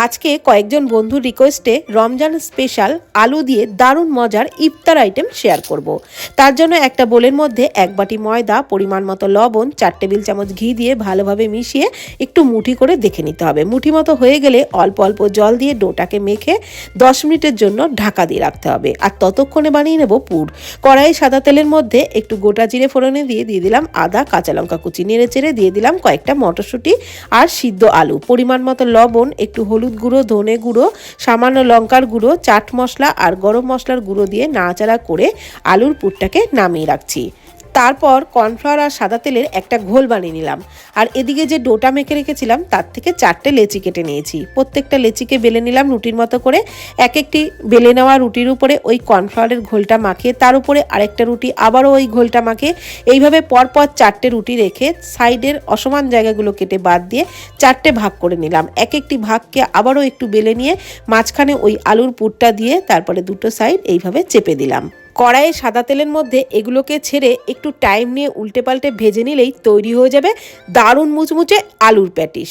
আজকে কয়েকজন বন্ধুর রিকোয়েস্টে রমজান স্পেশাল আলু দিয়ে দারুণ মজার ইফতার আইটেম শেয়ার করব। তার জন্য একটা বোলের মধ্যে 1 বাটি ময়দা, পরিমাণ মতো লবণ, 4 টেবিল চামচ ঘি দিয়ে ভালোভাবে মিশিয়ে একটু মুঠি করে দেখে নিতে হবে। মুঠি মতো হয়ে গেলে অল্প অল্প জল দিয়ে ডোটাকে মেখে 10 মিনিটের জন্য ঢাকা দিয়ে রাখতে হবে। আর ততক্ষণে বানিয়ে নেব পুর। কড়াইয়ে সাদা তেলের মধ্যে একটু গোটা জিরে ফোড়নে দিয়ে দিলাম আদা, কাঁচা লঙ্কা কুচি, নেড়ে চেড়ে দিয়ে দিলাম কয়েকটা মটরশুঁটি আর সিদ্ধ আলু, পরিমাণ মতো লবণ, একটু হলুদ গুঁড়ো, ধনে গুঁড়ো, সামান্য লঙ্কার গুঁড়ো, চাট মশলা আর গরম মশলার গুঁড়ো দিয়ে নাড়াচাড়া করে আলুর পুরটাকে নামিয়ে রাখছি। তারপর কর্নফ্লাওয়ার আর সাদা তেলের একটা ঘোল বানিয়ে নিলাম। আর এদিকে যে ডোটা মেখে রেখেছিলাম তার থেকে 4টে লেচি কেটে নিয়েছি। প্রত্যেকটা লেচিকে বেলে নিলাম রুটির মতো করে। এক একটি বেলে নেওয়া রুটির উপরে ওই কর্নফ্লাওয়ারের ঘোলটা মাখিয়ে তার উপরে আরেকটা রুটি আবারও ওই ঘোলটা মাখিয়ে এইভাবে পরপর 4টে রুটি রেখে সাইডের অসমান জায়গাগুলো কেটে বাদ দিয়ে 4টে ভাগ করে নিলাম। এক একটি ভাগকে আবারও একটু বেলে নিয়ে মাঝখানে ওই আলুর পুরটা দিয়ে তারপরে দুটো সাইড এইভাবে চেপে দিলাম। কড়াইয়ে সাদা তেলের মধ্যে এগুলোকে ছেড়ে একটু টাইম নিয়ে উল্টে পাল্টে ভেজে নিলেই তৈরি হয়ে যাবে দারুণ মুচমুচে আলুর প্যাটিস।